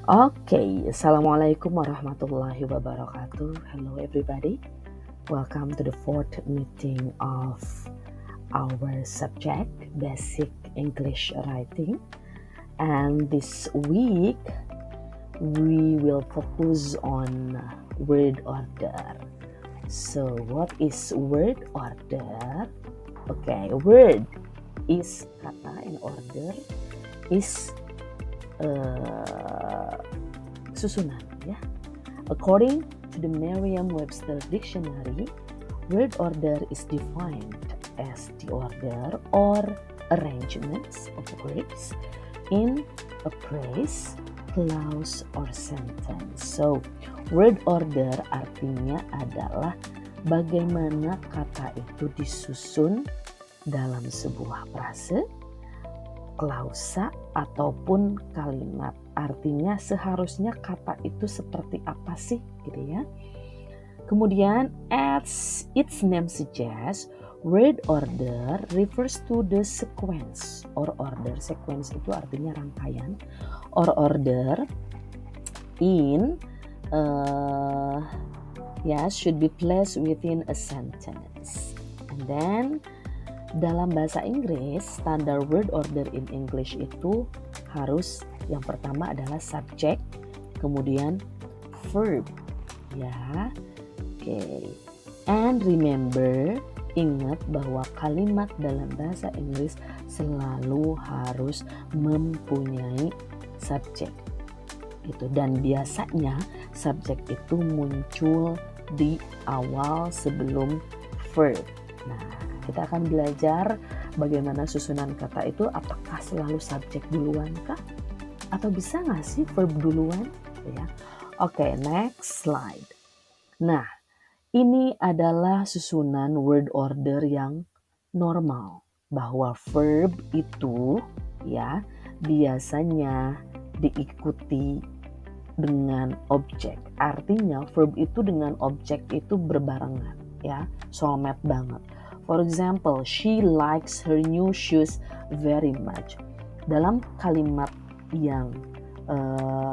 Assalamualaikum warahmatullahi wabarakatuh. Hello everybody. Welcome to the fourth meeting of our subject, Basic English Writing. And this week, we will focus on word order. So, what is word order? Okay, word is kata and order is susunan, ya. According to the Merriam-Webster Dictionary, word order is defined as the order or arrangements of words in a phrase, clause, or sentence. So, word order artinya adalah bagaimana kata itu disusun dalam sebuah frase, klausa, ataupun kalimat. Artinya seharusnya kata itu seperti apa sih gitu ya. Kemudian as its name suggests, word order refers to the sequence or order. Sequence itu artinya rangkaian or order in should be placed within a sentence. And then dalam bahasa Inggris, standard word order in English itu harus yang pertama adalah subject, kemudian verb, ya. Okay. And remember, ingat bahwa kalimat dalam bahasa Inggris selalu harus mempunyai subject. Gitu. Dan biasanya subject itu muncul di awal sebelum verb. Nah, kita akan belajar bagaimana susunan kata itu, apakah selalu subjek duluan kah? Atau bisa nggak sih verb duluan? Ya. Oke, next slide. Nah, ini adalah susunan word order yang normal. Bahwa verb itu ya biasanya diikuti dengan objek. Artinya verb itu dengan objek itu berbarengan, ya, soulmate banget. For example, she likes her new shoes very much. Dalam kalimat yang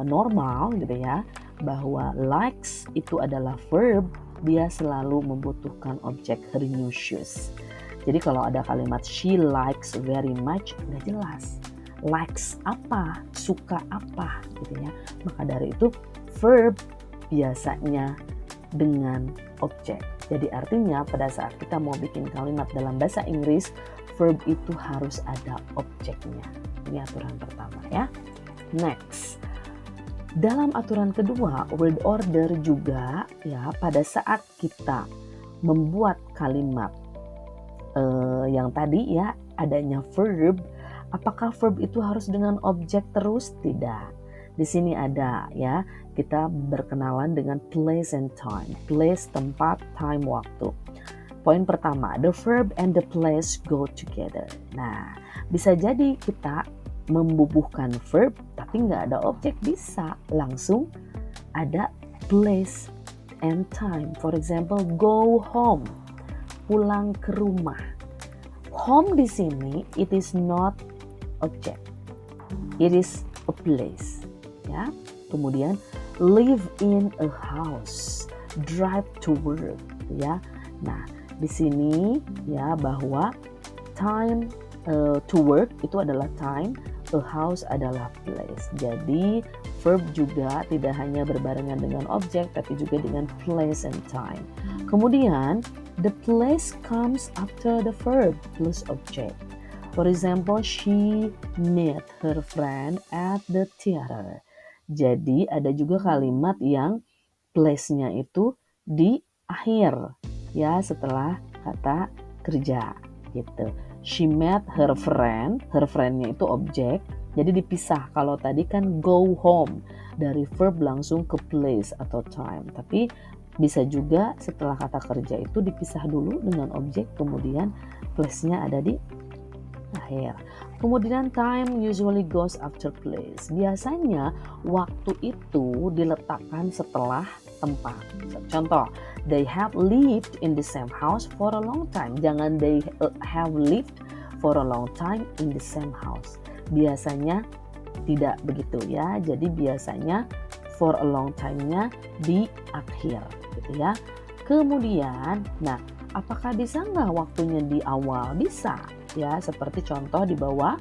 normal gitu ya, bahwa likes itu adalah verb, dia selalu membutuhkan objek her new shoes. Jadi kalau ada kalimat she likes very much, nggak jelas. Likes apa, suka apa gitu ya. Maka dari itu verb biasanya dengan objek. Jadi artinya pada saat kita mau bikin kalimat dalam bahasa Inggris, verb itu harus ada objeknya. Ini aturan pertama ya. Next. Dalam aturan kedua, word order juga ya pada saat kita membuat kalimat yang tadi ya adanya verb, apakah verb itu harus dengan objek terus? Tidak. Di sini ada ya, kita berkenalan dengan place and time. Place, tempat, time, waktu. Poin pertama, the verb and the place go together. Nah, bisa jadi kita membubuhkan verb tapi nggak ada objek, bisa langsung ada place and time. For example, go home, pulang ke rumah. Home di sini it is not object, it is a place. Ya, kemudian live in a house, drive to work, ya. Nah, di sini ya bahwa time to work itu adalah time, a house adalah place. Jadi verb juga tidak hanya berbarengan dengan objek tapi juga dengan place and time. Kemudian the place comes after the verb plus object. For example, she met her friend at the theater. Jadi ada juga kalimat yang place-nya itu di akhir ya setelah kata kerja gitu. She met her friend-nya itu objek. Jadi dipisah. Kalau tadi kan go home dari verb langsung ke place atau time. Tapi bisa juga setelah kata kerja itu dipisah dulu dengan objek, kemudian place-nya ada di akhir. Kemudian time usually goes after place. Biasanya waktu itu diletakkan setelah tempat. Contoh, they have lived in the same house for a long time. Jangan they have lived for a long time in the same house. Biasanya Tidak begitu ya. Jadi biasanya for a long time-nya di akhir gitu ya. Kemudian, nah apakah bisa nggak waktunya di awal? Bisa ya, seperti contoh di bawah.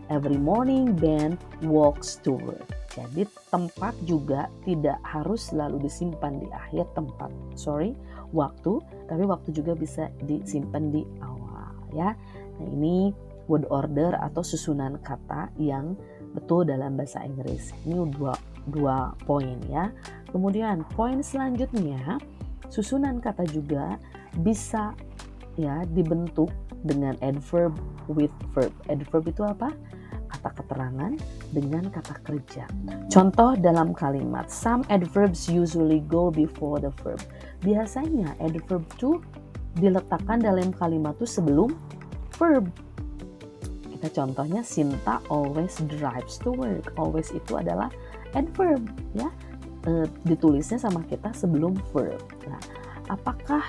Every morning Ben walks to work. Jadi tempat juga tidak harus selalu disimpan di akhir waktu, tapi waktu juga bisa disimpan di awal ya. Nah ini word order atau susunan kata yang betul dalam bahasa Inggris. Ini dua poin ya. Kemudian poin selanjutnya, susunan kata juga bisa ya dibentuk dengan adverb with verb. Adverb itu apa? Kata keterangan dengan kata kerja. Contoh dalam kalimat, some adverbs usually go before the verb. Biasanya adverb itu diletakkan dalam kalimat itu sebelum verb. Kita contohnya, Sinta always drives to work. Always itu adalah adverb ya. Ditulisnya sama kita sebelum verb. Nah, apakah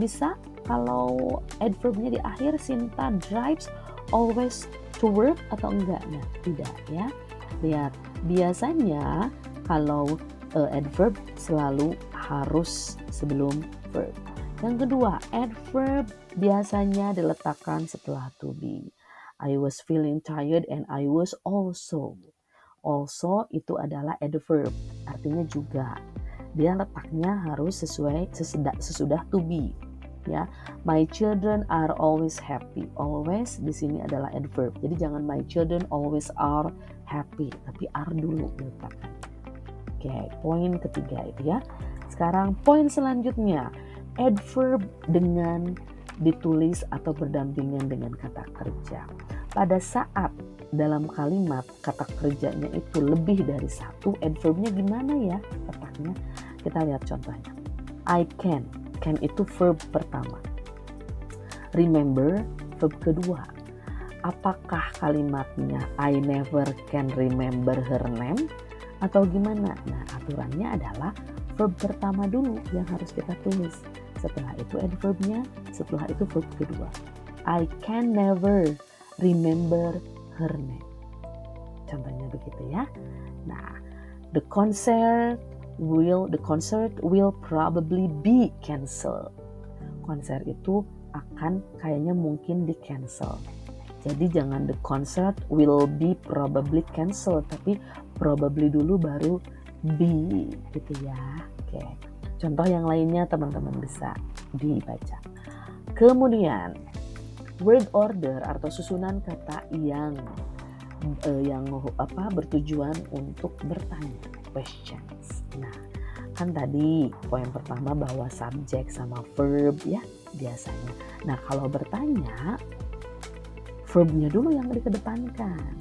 bisa kalau adverbnya di akhir, Sinta drives always to work atau enggak? Nah, tidak ya. Lihat, biasanya kalau adverb selalu harus sebelum verb. Yang kedua, adverb biasanya diletakkan setelah to be. I was feeling tired and I was also. Also itu adalah adverb, artinya juga. Dia letaknya harus sesudah to be. Ya, my children are always happy. Always di sini adalah adverb. Jadi jangan my children always are happy, tapi are dulu diletakkan. Oke, poin ketiga itu ya. Sekarang poin selanjutnya, adverb dengan ditulis atau berdampingan dengan kata kerja. Pada saat dalam kalimat kata kerjanya itu lebih dari satu, adverbnya gimana ya letaknya? Kita lihat contohnya. I can. Can itu verb pertama. Remember verb kedua. Apakah kalimatnya I never can remember her name atau gimana? Nah, aturannya adalah verb pertama dulu yang harus kita tulis. Setelah itu adverbnya, setelah itu verb kedua. I can never remember her name. Contohnya begitu ya. Nah, the concert will probably be cancelled. Konser itu akan kayaknya mungkin di cancel. Jadi jangan the concert will be probably cancelled, tapi probably dulu baru be gitu ya. Oke. Contoh yang lainnya teman-teman bisa dibaca. Kemudian word order atau susunan kata yang bertujuan untuk bertanya, questions. Nah, kan tadi poin pertama bahwa subjek sama verb ya biasanya. Nah, kalau bertanya, verbnya dulu yang dikedepankan.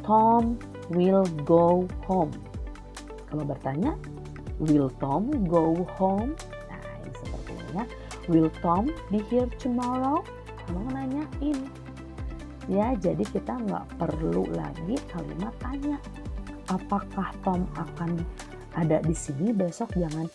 Tom will go home. Kalau bertanya, will Tom go home? Nah, ini seperti ini ya. Will Tom be here tomorrow? Kalau nanyain. Ya, jadi kita nggak perlu lagi kalimat tanya. Apakah Tom akan ada di sini besok? Jangan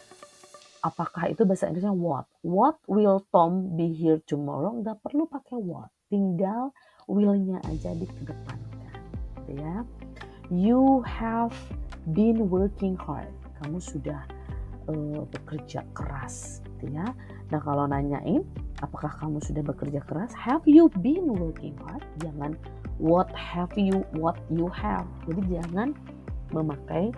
apakah itu bahasa Inggrisnya what. What will Tom be here tomorrow? Nggak perlu pakai what. Tinggal will-nya aja dikedepankan. Ya. You have been working hard. Kamu sudah bekerja keras. Gitu ya. Nah, kalau nanyain, apakah kamu sudah bekerja keras? Have you been working hard? Jangan what you have. Jadi jangan memakai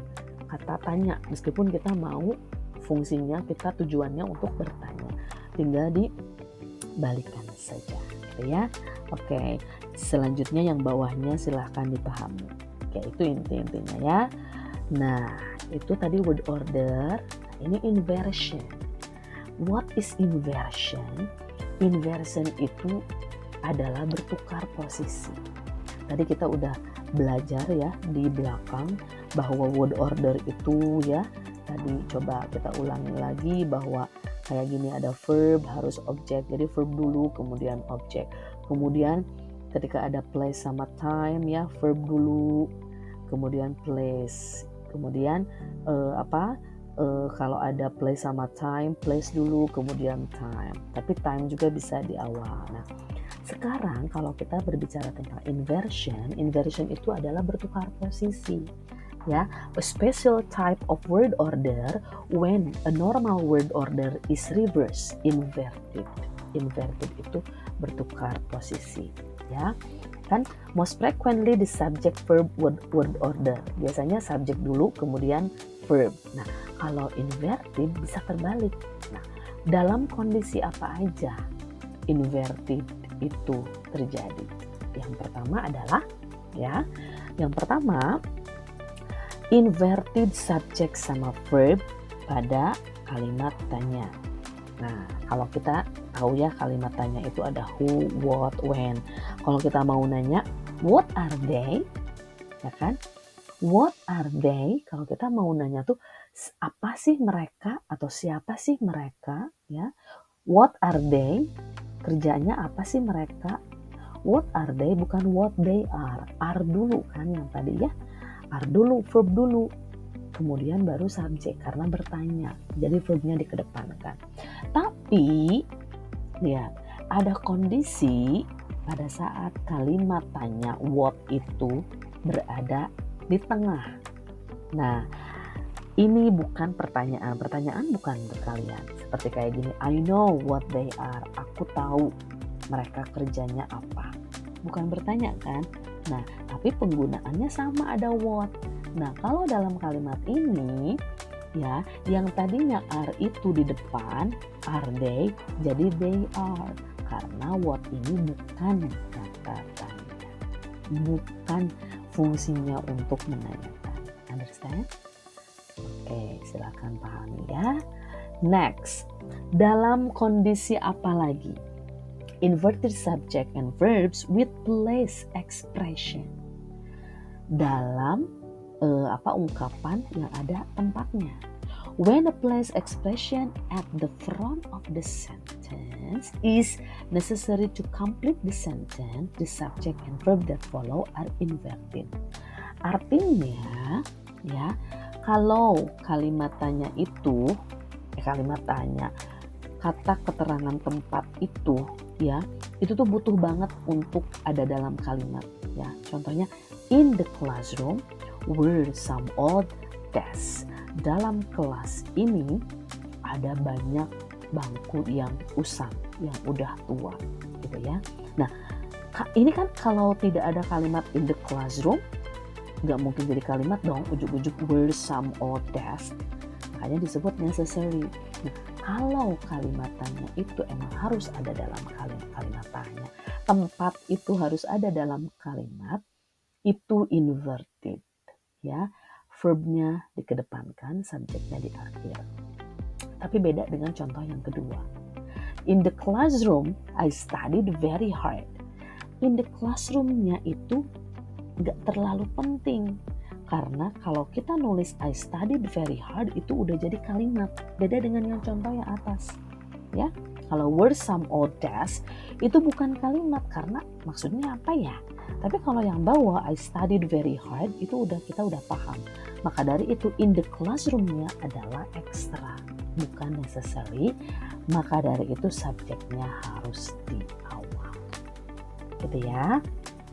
kata tanya. Meskipun kita mau fungsinya, kita tujuannya untuk bertanya. Tinggal dibalikan saja. Gitu ya. Oke, selanjutnya yang bawahnya silahkan dipahami. Oke, itu inti-intinya ya. Nah, itu tadi word order. Ini inversion. What is inversion? Inversion itu adalah bertukar posisi. Tadi kita udah belajar ya di belakang bahwa word order itu ya, tadi coba kita ulangi lagi bahwa kayak gini, ada verb harus objek. Jadi verb dulu kemudian objek. Kemudian ketika ada place sama time ya, verb dulu kemudian place. Kemudian kalau ada place sama time, place dulu kemudian time. Tapi time juga bisa di awal. Nah, Sekarang kalau kita berbicara tentang inversion itu adalah bertukar posisi. Ya, a special type of word order when a normal word order is reversed, inverted. Inverted itu bertukar posisi, ya. Kan most frequently the subject verb word order. Biasanya subjek dulu kemudian verb. Nah, kalau inverted bisa terbalik. Nah, dalam kondisi apa aja inverted itu terjadi? Yang pertama adalah inverted subject sama verb pada kalimat tanya. Nah, kalau kita tahu ya kalimat tanya itu ada who, what, when. Kalau kita mau nanya what are they, ya kan? What are they? Kalau kita mau nanya tuh apa sih mereka atau siapa sih mereka, ya? What are they? Kerjanya apa sih mereka? What are they bukan what they are. Are dulu kan yang tadi ya. Are dulu, verb dulu. Kemudian baru subjek karena bertanya. Jadi verbnya dikedepankan. Tapi lihat, ada kondisi pada saat kalimat tanya what itu berada di tengah. Nah, ini bukan pertanyaan. Pertanyaan bukan untuk kalian. Seperti kayak gini, I know what they are. Aku tahu mereka kerjanya apa. Bukan bertanya kan? Nah, tapi penggunaannya sama ada what. Nah, kalau dalam kalimat ini, ya, yang tadinya are itu di depan, are they, jadi they are. Karena what ini bukan kata tanya. Bukan fungsinya untuk menanyakan. Understand? Oke, silakan pahami ya. Next, dalam kondisi apa lagi? Inverted subject and verbs with place expression. Dalam ungkapan yang ada tempatnya. When a place expression at the front of the sentence is necessary to complete the sentence, the subject and verb that follow are inverted. Artinya, ya, kalau kalimat tanya itu, kata keterangan tempat itu, ya, itu tuh butuh banget untuk ada dalam kalimat, ya. Contohnya, in the classroom were some old desks. Dalam kelas ini ada banyak bangku yang usang, yang udah tua, gitu ya. Nah, ini kan kalau tidak ada kalimat in the classroom, nggak mungkin jadi kalimat dong, ujuk-ujuk were some old desks. Makanya disebut necessary. Nah, kalau kalimat tanya itu emang harus ada dalam kalimat tanya. Tempat itu harus ada dalam kalimat, itu inverted. Ya, verbnya dikedepankan, subjeknya di akhir. Tapi beda dengan contoh yang kedua. In the classroom, I studied very hard. In the classroom-nya itu nggak terlalu penting. Karena kalau kita nulis I studied very hard itu udah jadi kalimat. Beda dengan yang contoh yang atas. Ya, kalau were some old desks itu bukan kalimat karena maksudnya apa ya? Tapi kalau yang bawah I studied very hard itu kita udah paham. Maka dari itu in the classroom-nya adalah ekstra, bukan necessary. Maka dari itu subjeknya harus di awal. Gitu ya.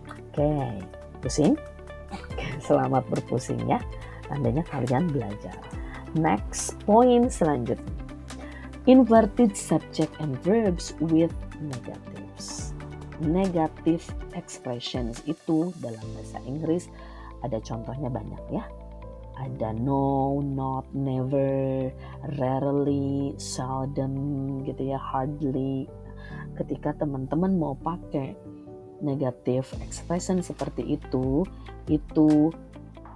Oke, pusing? Selamat berpusing ya. Tandanya kalian belajar. Next point selanjutnya. Inverted subject and verbs with negatives. Negative expressions itu dalam bahasa Inggris ada contohnya banyak ya. Ada no, not, never, rarely, seldom gitu ya, hardly. Ketika teman-teman mau pakai negative expression seperti itu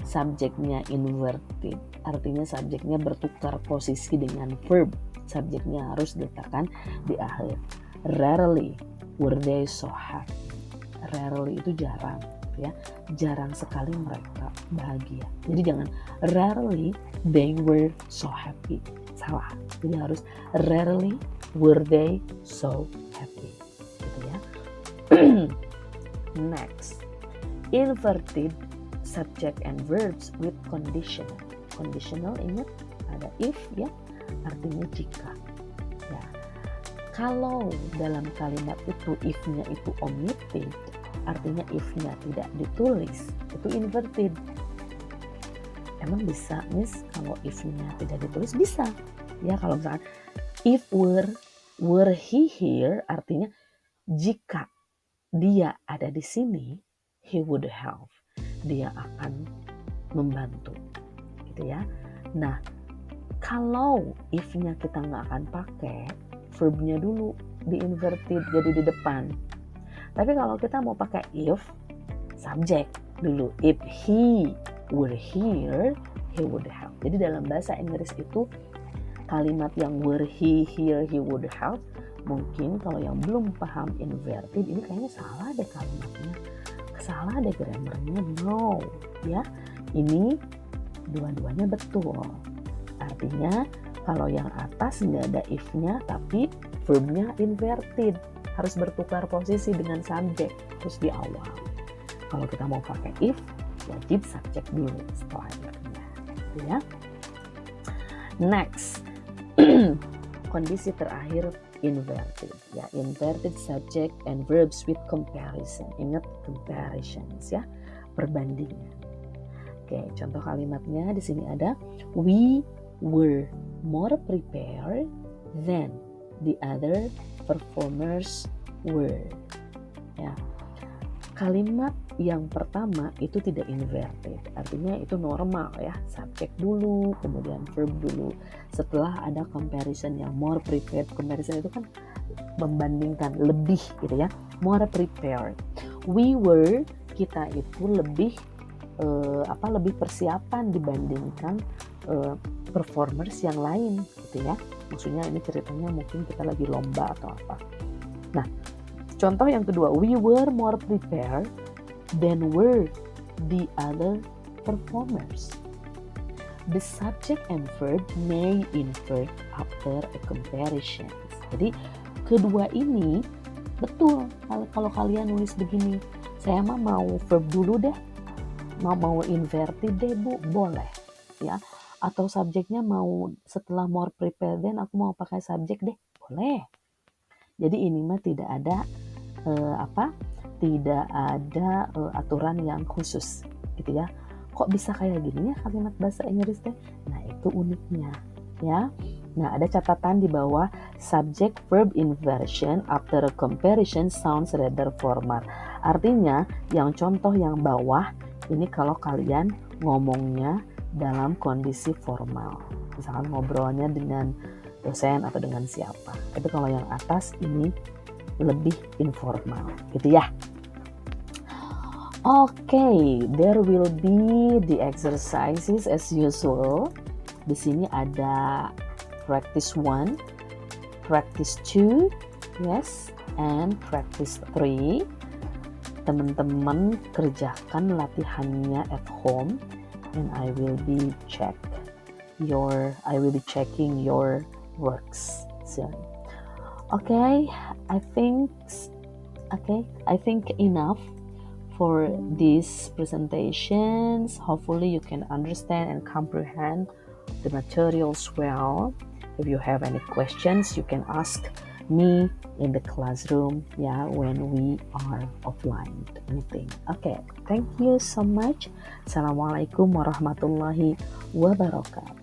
subjeknya inverted. Artinya subjeknya bertukar posisi dengan verb. Subjeknya harus diletakkan di akhir. Rarely were they so happy. Rarely itu jarang, ya. Jarang sekali mereka bahagia. Jadi jangan rarely they were so happy. Salah. Jadi harus rarely were they so happy. Gitu ya. Next, inverted subject and verbs with conditional. Conditional ingat ada if ya, artinya jika. Ya. Kalau dalam kalimat itu if-nya itu omitted, artinya if-nya tidak ditulis, itu inverted. Emang bisa, Miss, kalau if-nya tidak ditulis? Bisa. Ya, kalau misalkan if were he here, artinya jika dia ada di sini, he would help. Dia akan membantu. Gitu ya. Nah, kalau if-nya kita nggak akan pakai, verb-nya dulu di inverted jadi di depan. Tapi kalau kita mau pakai if, subject dulu. If he were here, he would help. Jadi dalam bahasa Inggris itu kalimat yang were he here, he would help, mungkin kalau yang belum paham inverted, ini kayaknya salah deh kalimatnya, salah deh grammarnya. No, ya, ini dua-duanya betul. Artinya kalau yang atas nggak ada if-nya, tapi verb-nya inverted, harus bertukar posisi dengan subject, terus di awal. Kalau kita mau pakai if, wajib subject dulu setelah if-nya, gitu ya. Next, kondisi terakhir inverted, ya, inverted subject and verbs with comparison. Ingat comparisons, ya, perbandingan. Oke, contoh kalimatnya di sini ada we were more prepared than the other performers were. Ya. Kalimat yang pertama itu tidak inverted, artinya itu normal ya, subject dulu, kemudian verb dulu. Setelah ada comparison yang more prepared, comparison itu kan membandingkan, lebih gitu ya, more prepared. We were, kita itu lebih lebih persiapan dibandingkan performers yang lain gitu ya. Maksudnya ini ceritanya mungkin kita lagi lomba atau apa. Nah, contoh yang kedua, we were more prepared than were the other performers. The subject and verb may invert after a comparison. Jadi kedua ini betul kalau kalian nulis begini, saya mah mau verb dulu deh, mau inverted deh Bu, boleh ya. Atau subjeknya mau setelah more prepared than aku mau pakai subjek deh, boleh. Jadi ini mah tidak ada aturan yang khusus gitu ya. Kok bisa kayak gini ya kalimat bahasa Inggris teh? Nah, itu uniknya ya. Nah, ada catatan di bawah, subject verb inversion after a comparison sounds rather formal. Artinya yang contoh yang bawah ini kalau kalian ngomongnya dalam kondisi formal, misalkan ngobrolnya dengan dosen atau dengan siapa. Tapi kalau yang atas ini lebih informal gitu ya. Okay, there will be the exercises as usual. Di sini ada practice 1, practice 2, yes, and practice 3. Teman-teman kerjakan latihannya at home, and I will be checking your works soon. Okay, I think enough for these presentations. Hopefully you can understand and comprehend the materials well. If you have any questions, you can ask me in the classroom, when we are offline meeting. Okay, thank you so much. Assalamualaikum warahmatullahi wabarakatuh.